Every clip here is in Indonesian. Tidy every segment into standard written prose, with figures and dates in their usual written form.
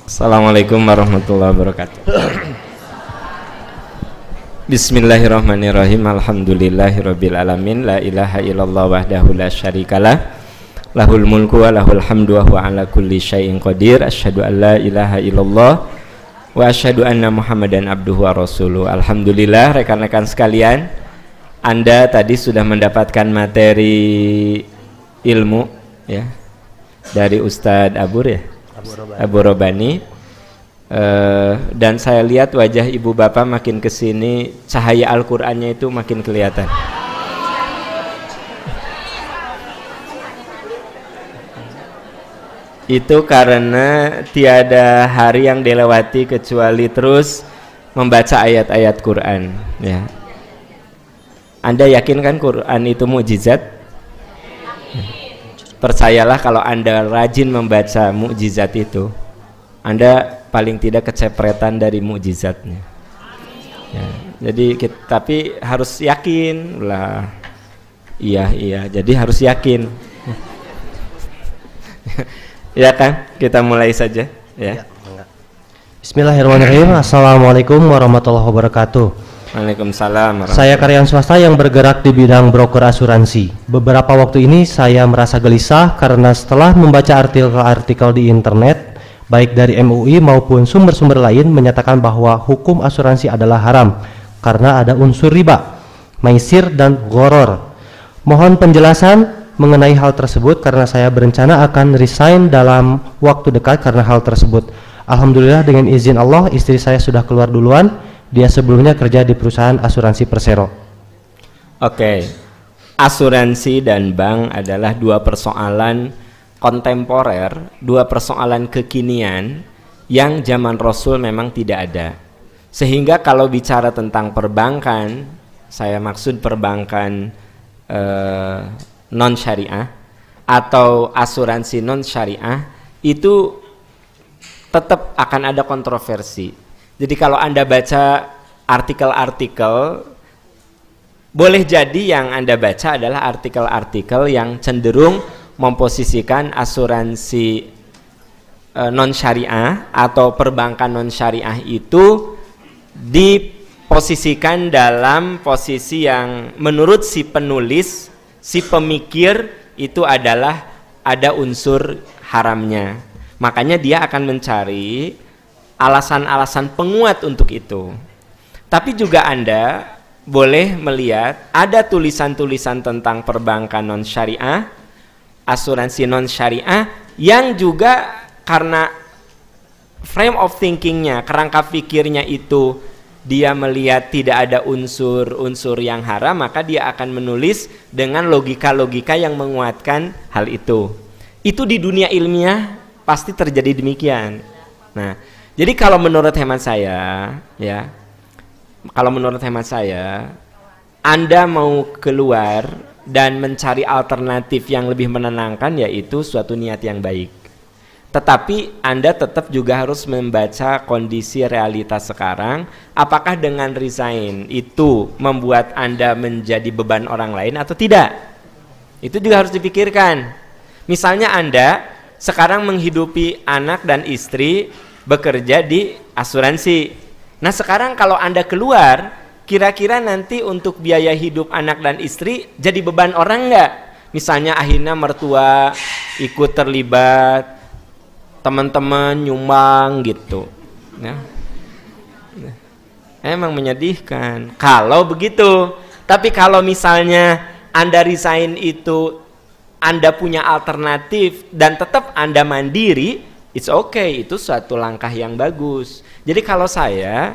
Assalamualaikum warahmatullahi wabarakatuh. Bismillahirrahmanirrahim. Alhamdulillahirabbil alamin. La ilaha illallah wahdahu la syarikalah. Lahul mulku wa lahul hamdu wa huwa ala kulli syai'in qadir. Asyhadu an la ilaha illallah wa asyhadu anna Muhammadan abduhu wa rasuluh. Alhamdulillah, rekan-rekan sekalian, Anda tadi sudah mendapatkan materi ilmu ya dari Ustadz Abu Robani. Dan saya lihat wajah ibu bapak makin kesini, cahaya Al-Qur'annya itu makin kelihatan. Itu karena tiada hari yang dilewati kecuali terus membaca ayat-ayat Quran ya. Anda yakin kan Quran itu mukjizat? Percayalah, kalau Anda rajin membaca mukjizat itu, Anda paling tidak kecepretan dari mukjizatnya ya. Jadi tapi harus yakin lah. Iya jadi harus yakin. Ya kan, kita mulai saja ya. Bismillahirrahmanirrahim. Assalamualaikum warahmatullahi wabarakatuh. Waalaikumsalam. Saya karyawan swasta yang bergerak di bidang broker asuransi. Beberapa waktu ini saya merasa gelisah karena setelah membaca artikel-artikel di internet, baik dari MUI maupun sumber-sumber lain, menyatakan bahwa hukum asuransi adalah haram karena ada unsur riba, maisir, dan gharar. Mohon penjelasan mengenai hal tersebut karena saya berencana akan resign dalam waktu dekat karena hal tersebut. Alhamdulillah, dengan izin Allah, istri saya sudah keluar duluan. Dia sebelumnya kerja di perusahaan asuransi Persero. Oke. Asuransi dan bank adalah dua persoalan kontemporer, dua persoalan kekinian yang zaman Rasul memang tidak ada. Sehingga kalau bicara tentang perbankan, saya maksud perbankan non syariah atau asuransi non syariah, itu tetap akan ada kontroversi. Jadi kalau Anda baca artikel-artikel, boleh jadi yang Anda baca adalah artikel-artikel yang cenderung memposisikan asuransi non syariah atau perbankan non syariah itu diposisikan dalam posisi yang menurut si penulis, si pemikir, itu adalah ada unsur haramnya. Makanya dia akan mencari alasan-alasan penguat untuk itu. Tapi juga Anda boleh melihat ada tulisan-tulisan tentang perbankan non syariah, asuransi non syariah, yang juga karena frame of thinkingnya, kerangka pikirnya itu dia melihat tidak ada unsur-unsur yang haram, maka dia akan menulis dengan logika-logika yang menguatkan hal itu. Itu di dunia ilmiah pasti terjadi demikian. Nah, jadi kalau menurut hemat saya, ya, kalau menurut hemat saya, Anda mau keluar dan mencari alternatif yang lebih menenangkan, yaitu suatu niat yang baik. Tetapi Anda tetap juga harus membaca kondisi realitas sekarang. Apakah dengan resign itu membuat Anda menjadi beban orang lain atau tidak? Itu juga harus dipikirkan. Misalnya Anda sekarang menghidupi anak dan istri, bekerja di asuransi. Nah sekarang kalau Anda keluar, kira-kira nanti untuk biaya hidup anak dan istri jadi beban orang nggak? Misalnya akhirnya mertua ikut terlibat, teman-teman nyumbang gitu ya. Emang menyedihkan kalau begitu. Tapi kalau misalnya Anda resign itu, Anda punya alternatif dan tetap Anda mandiri, it's okay, itu suatu langkah yang bagus. Jadi kalau saya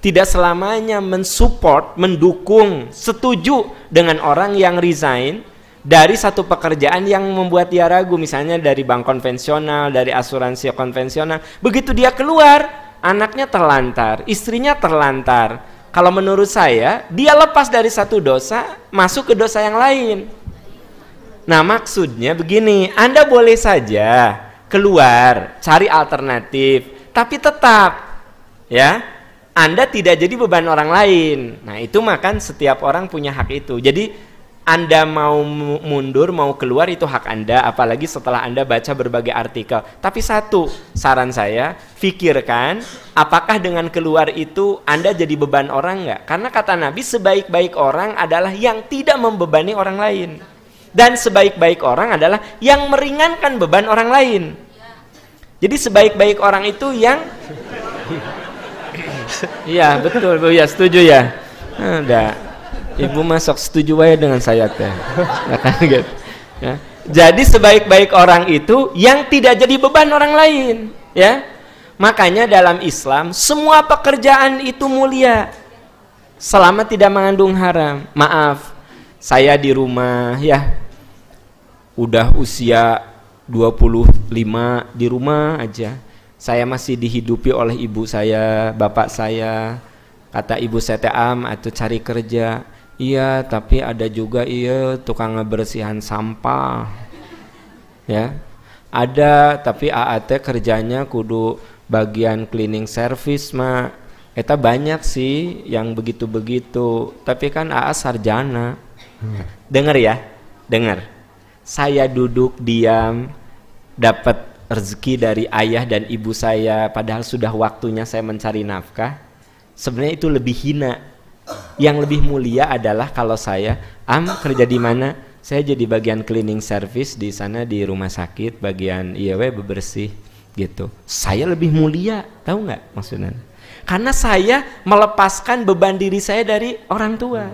tidak selamanya mensupport, mendukung, setuju dengan orang yang resign dari satu pekerjaan yang membuat dia ragu, misalnya dari bank konvensional, dari asuransi konvensional. Begitu dia keluar, anaknya terlantar, istrinya terlantar. Kalau menurut saya, dia lepas dari satu dosa, masuk ke dosa yang lain. Nah maksudnya begini, Anda boleh saja keluar, cari alternatif, tapi tetap ya Anda tidak jadi beban orang lain. Nah itu makan setiap orang punya hak itu. Jadi Anda mau mundur, mau keluar itu hak Anda, apalagi setelah Anda baca berbagai artikel. Tapi satu, saran saya, pikirkan apakah dengan keluar itu Anda jadi beban orang nggak? Karena kata Nabi, sebaik-baik orang adalah yang tidak membebani orang lain. Dan sebaik-baik orang adalah yang meringankan beban orang lain. Jadi sebaik-baik orang itu yang... Iya betul Bu, ya setuju ya. Udah. Ibu masuk setuju aja dengan saya teh. Gitu. Ya. Jadi sebaik-baik orang itu yang tidak jadi beban orang lain, ya. Makanya dalam Islam semua pekerjaan itu mulia selama tidak mengandung haram. Maaf, saya di rumah ya udah usia 25 di rumah aja. Saya masih dihidupi oleh ibu saya, bapak saya. Kata ibu saya teh atau cari kerja. Iya, tapi ada juga tukang ngebersihan sampah. Ya. Ada, tapi AAT kerjanya kudu bagian cleaning service mah. Eta banyak sih yang begitu-begitu. Tapi kan AA sarjana. Dengar ya, dengar. Saya duduk diam, dapat rezeki dari ayah dan ibu saya, padahal sudah waktunya saya mencari nafkah. Sebenarnya itu lebih hina. Yang lebih mulia adalah kalau saya kerja di mana, saya jadi bagian cleaning service di sana di rumah sakit, bagian bebersih gitu. Saya lebih mulia, tahu nggak maksudnya? Karena saya melepaskan beban diri saya dari orang tua,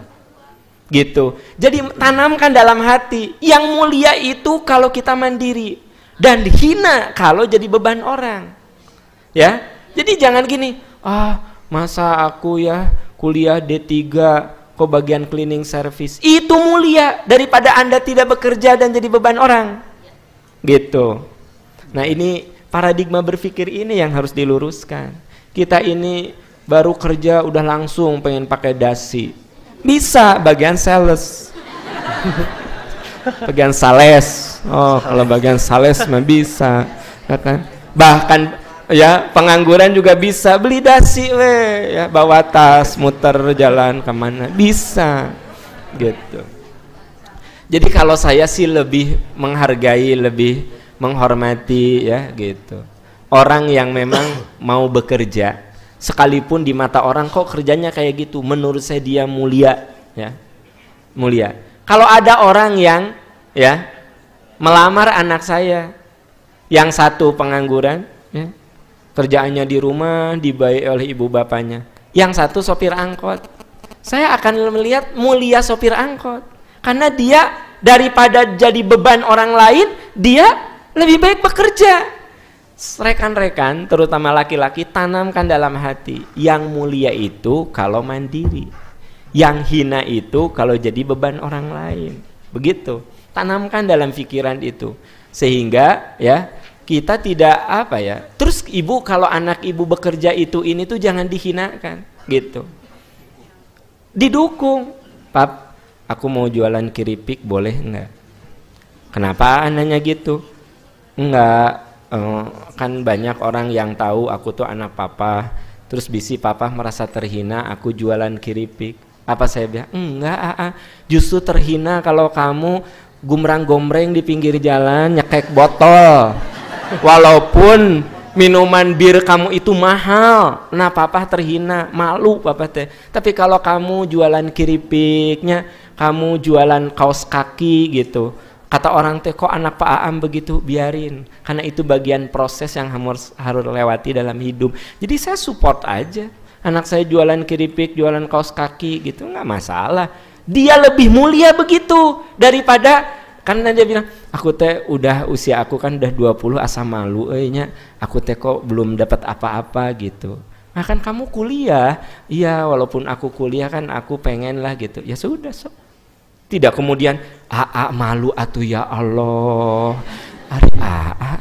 gitu. Jadi tanamkan dalam hati, yang mulia itu kalau kita mandiri, dan hina kalau jadi beban orang, ya. Jadi jangan gini, masa aku ya kuliah D3 kok bagian cleaning service, itu mulia daripada Anda tidak bekerja dan jadi beban orang, gitu. Nah ini paradigma berpikir ini yang harus diluruskan. Kita ini baru kerja udah langsung pengen pakai dasi, bisa bagian sales. Bagian sales, kalau bagian sales mah bisa, kan? Bahkan ya pengangguran juga bisa beli dasi ya, bawa tas muter jalan kemana bisa gitu. Jadi kalau saya sih lebih menghargai, lebih menghormati ya gitu orang yang memang mau bekerja, sekalipun di mata orang kok kerjanya kayak gitu, menurut saya dia mulia ya, mulia. Kalau ada orang yang ya melamar anak saya, yang satu pengangguran ya, kerjaannya di rumah dibayar oleh ibu bapaknya, yang satu sopir angkot, saya akan melihat mulia sopir angkot karena dia daripada jadi beban orang lain, dia lebih baik bekerja. Rekan-rekan terutama laki-laki, tanamkan dalam hati, yang mulia itu kalau mandiri, yang hina itu kalau jadi beban orang lain. Begitu, tanamkan dalam pikiran itu sehingga ya kita tidak terus ibu kalau anak ibu bekerja ini tuh jangan dihinakan gitu, didukung. Pap, aku mau jualan keripik boleh enggak? Kenapa anaknya gitu? Enggak, kan banyak orang yang tahu aku tuh anak papa, terus bisi papa merasa terhina aku jualan keripik. Apa saya bilang? Enggak, justru terhina kalau kamu gumrang-gombreng di pinggir jalan nyekek botol. Walaupun minuman bir kamu itu mahal, nah papa terhina, malu papa teh. Tapi kalau kamu jualan keripiknya, kamu jualan kaos kaki gitu, kata orang teh kok anak Pak Aam begitu, biarin, karena itu bagian proses yang harus lewati dalam hidup. Jadi saya support aja anak saya jualan keripik, jualan kaos kaki gitu, nggak masalah. Dia lebih mulia begitu daripada, karena dia bilang aku teh udah usia aku kan udah 20 asa malu nya, aku teh kok belum dapat apa-apa gitu. Nah kan kamu kuliah, iya walaupun aku kuliah kan aku pengen lah gitu. Ya sudah, tidak kemudian malu atuh ya Allah, ari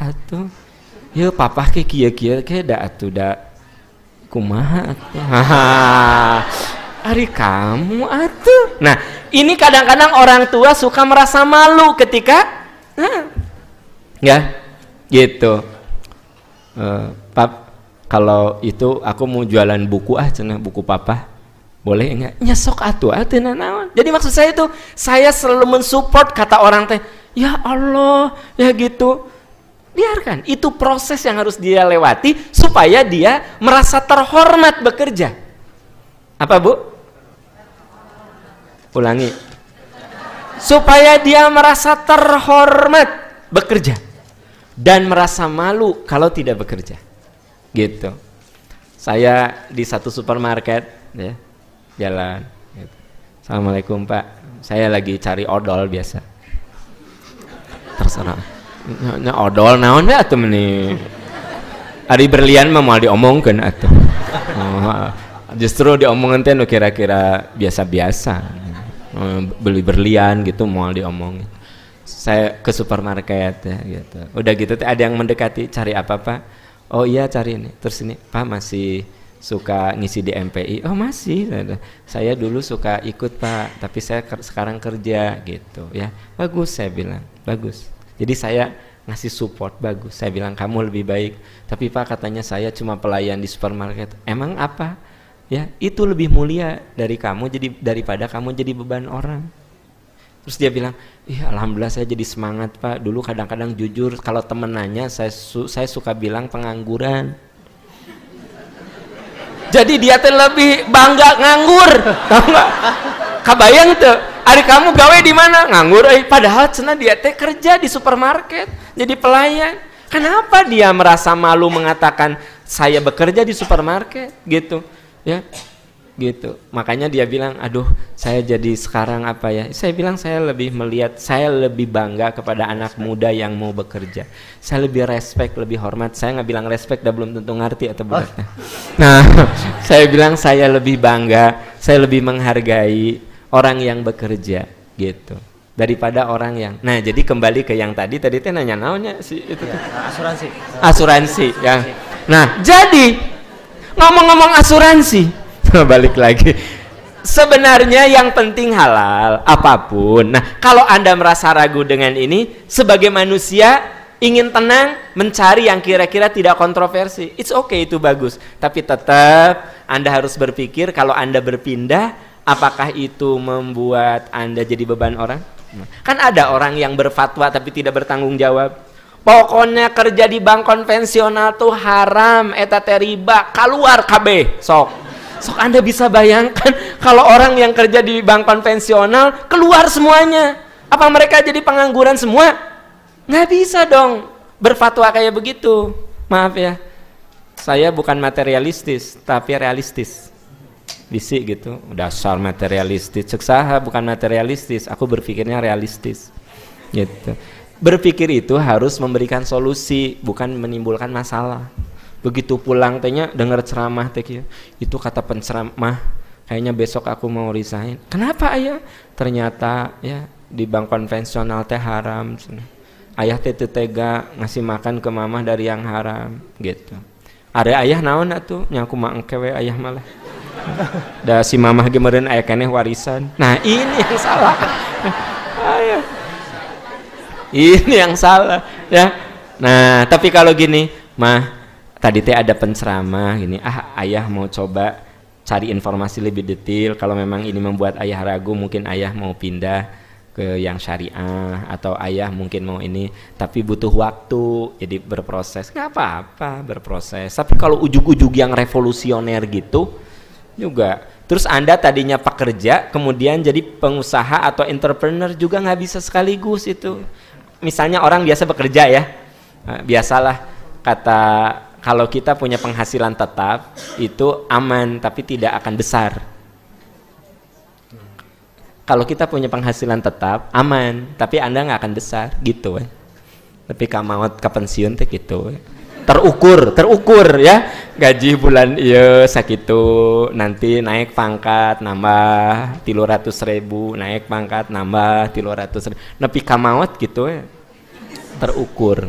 atuh ya papa ke kieu-kieu ke da atuh da kumaha atuh. Ari kamu atuh. Nah, ini kadang-kadang orang tua suka merasa malu ketika ya gitu. Pap, kalau itu aku mau jualan buku cenah, buku papa. Boleh enggak? Nya sok atuh teu naon. Jadi maksud saya itu, saya selalu mensupport kata orang teh, ya Allah, ya gitu. Biarkan, itu proses yang harus dia lewati supaya dia merasa terhormat bekerja. Apa Bu? Ulangi. Supaya dia merasa terhormat bekerja dan merasa malu kalau tidak bekerja. Gitu. Saya di satu supermarket, ya, jalan. Gitu. Assalamualaikum Pak, saya lagi cari odol biasa. Terserah. Nya odol naon ya atuh meni. Ari berlian mah moal diomongkeun atuh. Justru diomongin teh kira-kira biasa-biasa. Beli berlian gitu moal diomongin. Saya ke supermarket ya gitu. Udah gitu teh ada yang mendekati, cari apa Pak? Oh iya cari ini. Terus ini Pak masih suka ngisi di MPI? Oh masih. Saya dulu suka ikut Pak, tapi saya sekarang kerja gitu ya. Bagus saya bilang, bagus. Jadi saya ngasih support, bagus. Saya bilang kamu lebih baik. Tapi Pak katanya saya cuma pelayan di supermarket. Emang apa? Ya itu lebih mulia dari kamu daripada kamu jadi beban orang. Terus dia bilang, iya alhamdulillah saya jadi semangat Pak. Dulu kadang-kadang jujur kalau temen nanya saya suka bilang pengangguran. Jadi dia tuh lebih bangga nganggur, tahu nggak? Kabayang tuh, hari kamu gawe di mana? Nganggur, padahal cenah dia teh kerja di supermarket, jadi pelayan. Kenapa dia merasa malu mengatakan saya bekerja di supermarket, gitu? Ya, gitu. Makanya dia bilang, aduh, saya jadi sekarang apa ya? Saya bilang saya lebih bangga kepada anak muda yang mau bekerja. Saya lebih respect, lebih hormat. Saya nggak bilang respect, dah belum tentu ngerti atau bulatnya. Nah, saya bilang saya lebih bangga, saya lebih menghargai orang yang bekerja, gitu. Daripada orang yang. Nah, jadi kembali ke yang tadi teh nanya naonnya sih itu. Ya, asuransi, ya. Nah, jadi ngomong-ngomong asuransi. Balik lagi, sebenarnya yang penting halal apapun. Nah kalau Anda merasa ragu dengan ini, sebagai manusia ingin tenang, mencari yang kira-kira tidak kontroversi, it's okay, itu bagus. Tapi tetap Anda harus berpikir kalau Anda berpindah, apakah itu membuat Anda jadi beban orang? Kan ada orang yang berfatwa tapi tidak bertanggung jawab. Pokoknya kerja di bank konvensional tuh haram, eta teh riba, keluar KB sok Anda bisa bayangkan kalau orang yang kerja di bank konvensional keluar semuanya, apa mereka jadi pengangguran semua? Nggak bisa dong berfatwa kayak begitu. Maaf ya, saya bukan materialistis tapi realistis. Bisi gitu, dasar materialistis, cek saha bukan materialistis, aku berpikirnya realistis gitu. Berpikir itu harus memberikan solusi, bukan menimbulkan masalah. Begitu pulang tehnya dengar ceramah teh itu kata penceramah, kayaknya besok aku mau resign. Kenapa ayah? Ternyata ya di bank konvensional teh haram. Ayah teh tega ngasih makan ke mamah dari yang haram gitu. Ada ayah naon atuh nyaku mah engke we ayah malah. Da si mamah ge meureun aya keneh warisan. Nah, ini yang salah. Ayah. Ini yang salah ya. Nah, tapi kalau gini, mah tadi teh ada penceramah gini, ayah mau coba cari informasi lebih detail. Kalau memang ini membuat ayah ragu, mungkin ayah mau pindah ke yang syariah, atau ayah mungkin mau ini, tapi butuh waktu, jadi berproses. Nggak apa-apa berproses. Tapi kalau ujug-ujug yang revolusioner gitu juga. Terus Anda tadinya pekerja, kemudian jadi pengusaha atau entrepreneur juga nggak bisa sekaligus itu. Misalnya orang biasa bekerja ya, biasalah kata kalau kita punya penghasilan tetap itu aman tapi tidak akan besar. Kalau kita punya penghasilan tetap aman tapi Anda nggak akan besar gitu. Tapi kamawat ke pensiun teh gitu. Terukur ya, gaji bulan iya sakitu, nanti naik pangkat nambah 300.000, naik pangkat nambah 300.000, nepi kamawat gitu ya, terukur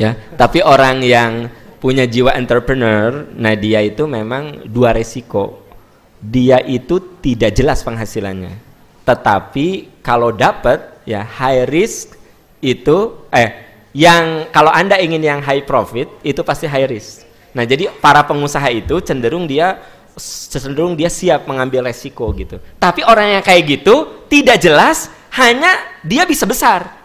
ya. Tapi orang yang punya jiwa entrepreneur, nah dia itu memang dua resiko. Dia itu tidak jelas penghasilannya, tetapi kalau dapat ya high risk itu yang kalau Anda ingin yang high profit itu pasti high risk. Nah, jadi para pengusaha itu cenderung dia cenderung dia siap mengambil resiko gitu. Tapi orang yang kayak gitu tidak jelas, hanya dia bisa besar.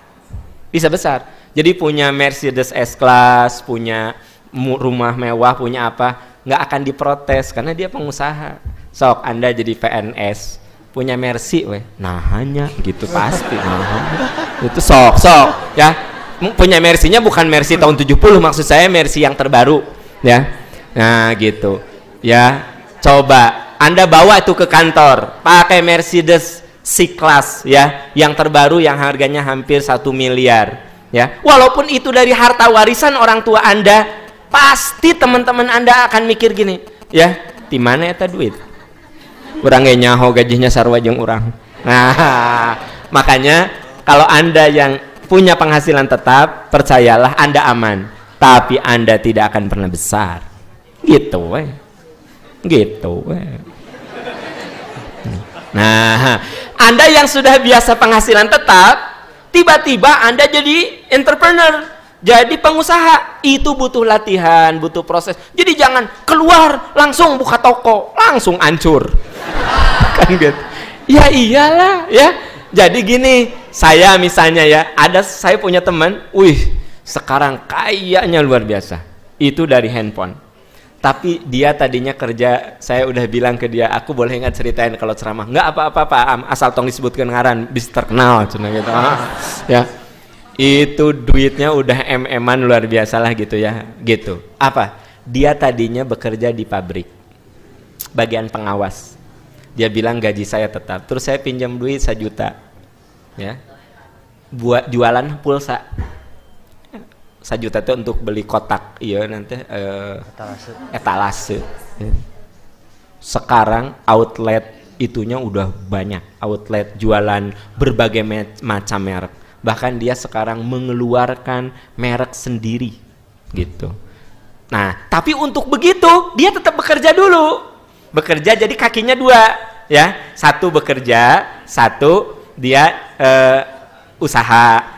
Jadi punya Mercedes S-Class, punya rumah mewah, punya apa, nggak akan diprotes karena dia pengusaha. Sok Anda jadi PNS, punya Mercy, nah hanya gitu pasti. Itu sok ya. Punya Mercy-nya bukan Mercy tahun 70, maksud saya Mercy yang terbaru ya. Nah gitu ya. Coba Anda bawa itu ke kantor pakai Mercedes C-Class ya, yang terbaru yang harganya hampir 1 miliar ya. Walaupun itu dari harta warisan orang tua Anda, pasti teman-teman Anda akan mikir gini ya, di mana eta duit? Urang ge nyaho gajinya sarua jeung urang. Nah, makanya kalau Anda yang punya penghasilan tetap, percayalah Anda aman, tapi Anda tidak akan pernah besar. Gitu Nah, Anda yang sudah biasa penghasilan tetap, tiba-tiba Anda jadi entrepreneur, jadi pengusaha, itu butuh latihan, butuh proses. Jadi jangan keluar langsung buka toko, langsung hancur. Kan gitu. Ya iyalah ya. Jadi gini, saya misalnya ya, saya punya teman, sekarang kayaknya luar biasa. Itu dari handphone. Tapi dia tadinya kerja, saya udah bilang ke dia, aku boleh nggak ceritain kalau ceramah? Nggak apa-apa, asal tong disebutkan ngaran, bisa terkenal, cina gitu. Ya, itu duitnya udah MM-an luar biasa lah gitu ya, gitu. Apa? Dia tadinya bekerja di pabrik, bagian pengawas. Dia bilang gaji saya tetap, terus saya pinjam duit 1 juta, ya, buat jualan pulsa. 1 juta itu untuk beli kotak, iya nanti etalase. Sekarang outlet itunya udah banyak, outlet jualan berbagai macam merek. Bahkan dia sekarang mengeluarkan merek sendiri, gitu. Nah, tapi untuk begitu dia tetap bekerja dulu, bekerja jadi kakinya 2, ya. 1 bekerja, 1 dia usaha.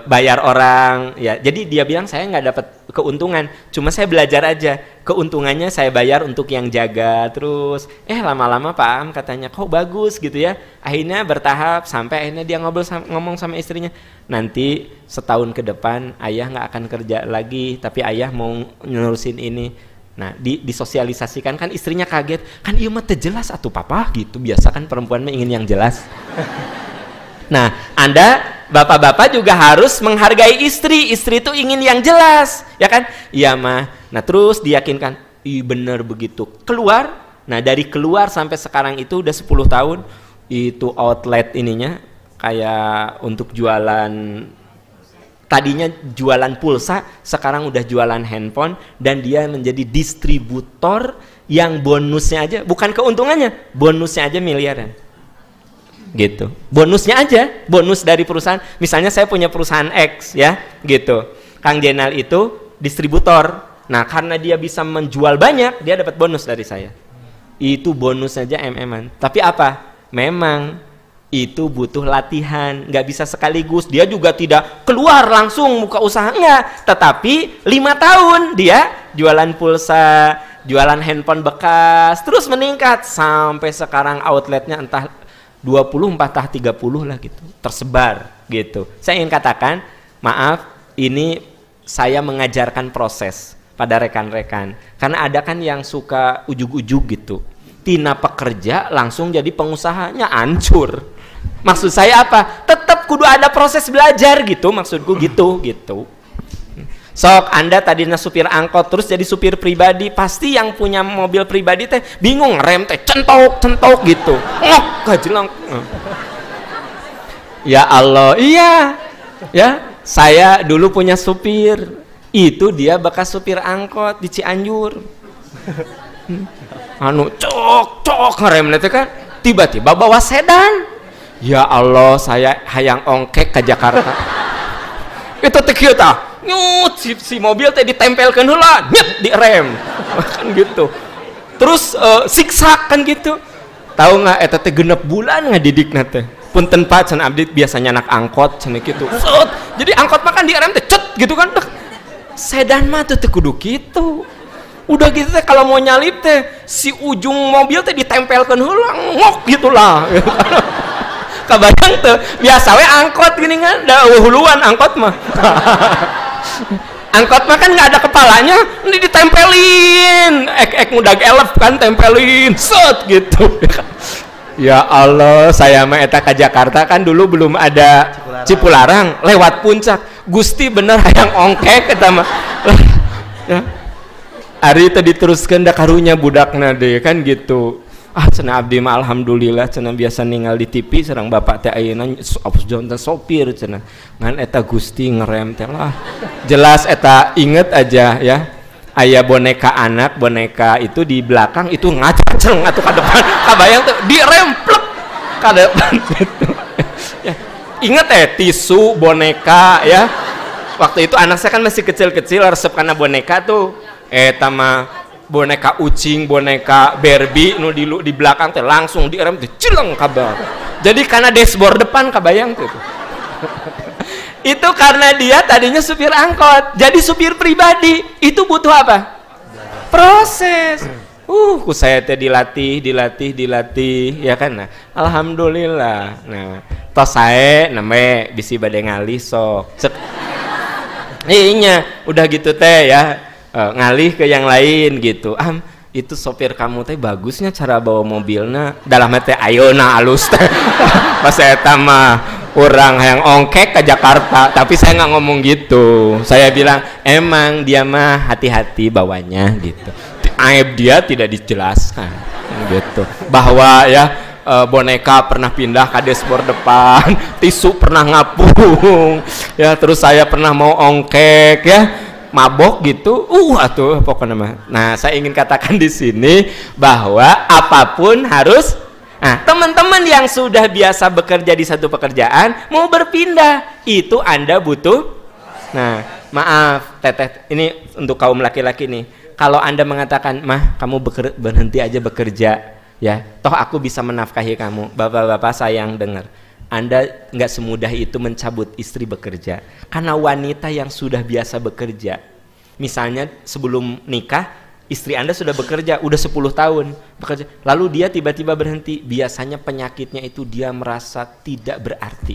Bayar orang ya, jadi dia bilang saya nggak dapat keuntungan, cuma saya belajar aja, keuntungannya saya bayar untuk yang jaga. Terus lama-lama Pak Am katanya kok bagus gitu ya, akhirnya bertahap sampai akhirnya dia ngomong sama istrinya, nanti setahun ke depan ayah nggak akan kerja lagi, tapi ayah mau nerusin ini. Nah disosialisasikan, kan istrinya kaget, kan iya mah jelas atuh papa gitu, biasa kan perempuan mah ingin yang jelas. Nah, Anda bapak-bapak juga harus menghargai istri itu ingin yang jelas, ya kan? Iya mah. Nah, terus diyakinkan, bener begitu. Keluar, nah dari keluar sampai sekarang itu udah 10 tahun, itu outlet ininya kayak untuk jualan, tadinya jualan pulsa, sekarang udah jualan handphone, dan dia menjadi distributor yang bonusnya aja, bukan keuntungannya, bonusnya aja miliaran. Gitu, bonusnya aja, bonus dari perusahaan. Misalnya saya punya perusahaan X ya, gitu. Kang Jenal itu distributor. Nah, karena dia bisa menjual banyak, dia dapat bonus dari saya. Itu bonus saja MM-an. Tapi apa? Memang itu butuh latihan, nggak bisa sekaligus. Dia juga tidak keluar langsung buka usaha, enggak. Tetapi 5 tahun dia jualan pulsa, jualan handphone bekas, terus meningkat sampai sekarang outletnya entah 24 entah 30 lah gitu, tersebar gitu. Saya ingin katakan, maaf, ini saya mengajarkan proses pada rekan-rekan, karena ada kan yang suka ujug-ujug gitu, tina pekerja langsung jadi pengusahanya hancur. Maksud saya apa? Tetap kudu ada proses belajar gitu, maksudku gitu. Sok Anda tadinya supir angkot terus jadi supir pribadi, pasti yang punya mobil pribadi teh bingung ngerem teh centok gitu. Gajelang. Ya Allah, iya. Ya, saya dulu punya supir. Itu dia bekas supir angkot di Cianjur. Cok ngerem teh kan, tiba-tiba bawa sedan. Ya Allah, saya hayang ongkek ke Jakarta. Itu teh kieu tah. Nyut si mobil teh ditempelkeun heula, nyet di rem. Kan gitu. Terus siksak kan gitu. Tahu nggak eta teh 6 bulan ngadidikna teh. Punten Pak, cenah abdi biasanya anak angkot cenah gitu. Jadi angkot makan di rem teh cet gitu kan. Sedan mah teh kudu kitu. Udah gitu teh kalau mau nyalip teh si ujung mobil teh ditempelkan heula ngok gitulah. Kabayang tuh biasa we angkot gini kan da huluan angkot mah. Angkot mah kan nggak ada kepalanya, ini ditempelin, ek ngudag elef kan tempelin, set gitu. Ya Allah, saya mah eta ka Jakarta kan dulu belum ada Cipularang, lewat Puncak, Gusti bener hayang ongkek eta mah. Ya. Ari teh diteruskeun da karunya budakna deh kan gitu. Cenah abdi mah alhamdulillah cenah biasa ningali di TV sareng bapak teh ayeuna jonten sopir cenah. Ngan eta Gusti ngerem teh lah. Jelas eta inget aja ya. Aya boneka anak, boneka itu di belakang itu ngaceng atuh ka depan. Kabayang tuh direm plek ka depan gitu. Ya. Inget tisu boneka ya. Waktu itu anak saya kan masih kecil-kecil resep karena boneka tuh. Eta mah boneka ucing, boneka Barbie nu di belakang teh langsung direm teh cileng kabar. Jadi karena dashboard depan kabayang tuh. Itu karena dia tadinya supir angkot, jadi supir pribadi. Itu butuh apa? Proses. Ku saya teh dilatih ya kan. Nah, alhamdulillah. Nah, tos sae name bisi bade ngalih sok. Iya, udah gitu teh ya. Ngalih ke yang lain gitu. Itu sopir kamu teh bagusnya cara bawa mobilnya dalam teh ayeuna alus teh. Pas eta mah orang yang ongkek ke Jakarta, tapi saya nggak ngomong gitu. Saya bilang emang dia mah hati-hati bawanya gitu. Aib dia tidak dijelaskan gitu. Bahwa ya boneka pernah pindah ke dashboard depan, tisu pernah ngapung, ya terus saya pernah mau ongkek ya. Mabok gitu, atuh pokoknya mah. Nah, saya ingin katakan di sini bahwa apapun harus. Nah, teman-teman yang sudah biasa bekerja di satu pekerjaan mau berpindah, itu Anda butuh. Nah, maaf, teteh, ini untuk kaum laki-laki nih. Kalau Anda mengatakan, mah, kamu berhenti aja bekerja, ya, toh aku bisa menafkahi kamu. Bapak-bapak sayang dengar. Anda nggak semudah itu mencabut istri bekerja karena wanita yang sudah biasa bekerja, misalnya sebelum nikah istri Anda sudah bekerja udah 10 tahun bekerja, lalu dia tiba-tiba berhenti, biasanya penyakitnya itu dia merasa tidak berarti,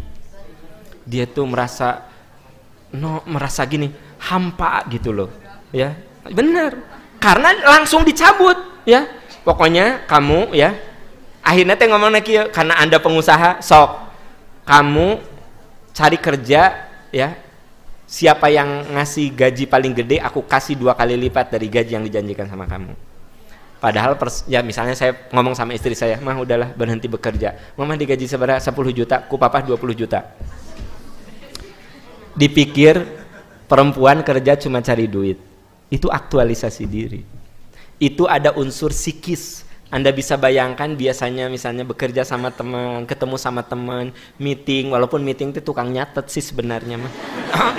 dia tuh merasa gini hampa gitu loh ya, benar, karena langsung dicabut ya, pokoknya kamu ya akhirnya teh ngomong lagi karena Anda pengusaha sok kamu cari kerja ya, siapa yang ngasih gaji paling gede aku kasih 2 kali lipat dari gaji yang dijanjikan sama kamu. Padahal ya misalnya saya ngomong sama istri saya, mah udahlah berhenti bekerja, mama digaji seberapa 10 juta, ku papa 20 juta. Dipikir perempuan kerja cuma cari duit, itu aktualisasi diri, itu ada unsur psikis. Anda bisa bayangkan biasanya misalnya bekerja sama teman, ketemu sama teman, meeting, walaupun meeting itu tukang nyatet sih sebenarnya mah.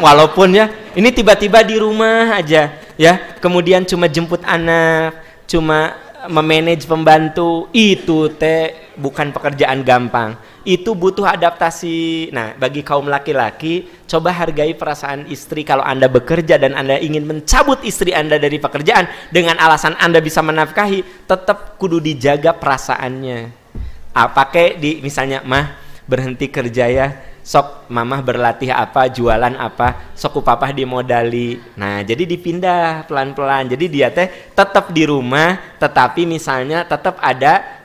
Walaupun ya, ini tiba-tiba di rumah aja ya, kemudian cuma jemput anak, cuma memanage pembantu, itu teh bukan pekerjaan gampang. Itu butuh adaptasi. Nah, bagi kaum laki-laki, coba hargai perasaan istri. Kalau Anda bekerja dan Anda ingin mencabut istri Anda dari pekerjaan dengan alasan Anda bisa menafkahi, tetap kudu dijaga perasaannya. Pakai di misalnya, mah berhenti kerja ya, sok mamah berlatih apa, jualan apa, sok papa dimodali. Nah, jadi dipindah pelan-pelan. Jadi dia teh tetap di rumah, tetapi misalnya tetap ada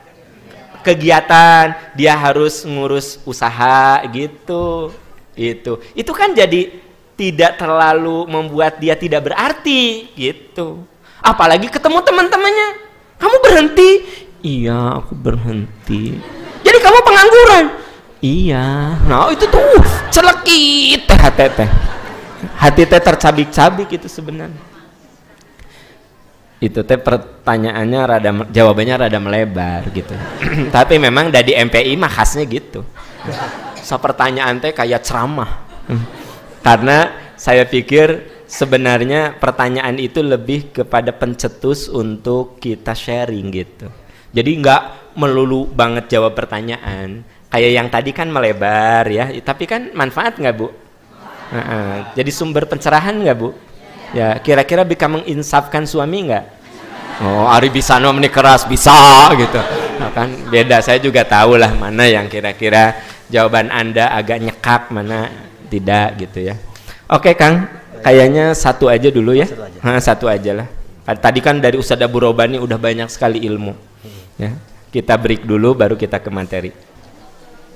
kegiatan, dia harus ngurus usaha gitu. Itu kan jadi tidak terlalu membuat dia tidak berarti gitu. Apalagi ketemu teman-temannya, kamu berhenti? Iya, aku berhenti. Jadi kamu pengangguran? Iya. Nah, itu tuh celekit hati teh tercabik-cabik itu sebenarnya. Itu teh pertanyaannya jawabannya rada melebar gitu. Tapi memang dari MPI mah khasnya gitu. So pertanyaan teh kayak ceramah. Karena saya pikir sebenarnya pertanyaan itu lebih kepada pencetus untuk kita sharing gitu. Jadi nggak melulu banget jawab pertanyaan. Kayak yang tadi kan melebar ya, tapi kan manfaat nggak Bu? Jadi sumber pencerahan nggak Bu? Ya kira-kira bisa menginsafkan suami nggak? Oh, Ari bisa meni keras bisa gitu. Nah, kan beda, saya juga tahu lah mana yang kira-kira jawaban Anda agak nyekak, mana tidak gitu ya. Oke Kang, kayaknya satu aja dulu ya. Satu aja lah. Tadi kan dari Ustadz Abu Robani udah banyak sekali ilmu. Ya, kita break dulu baru kita ke materi.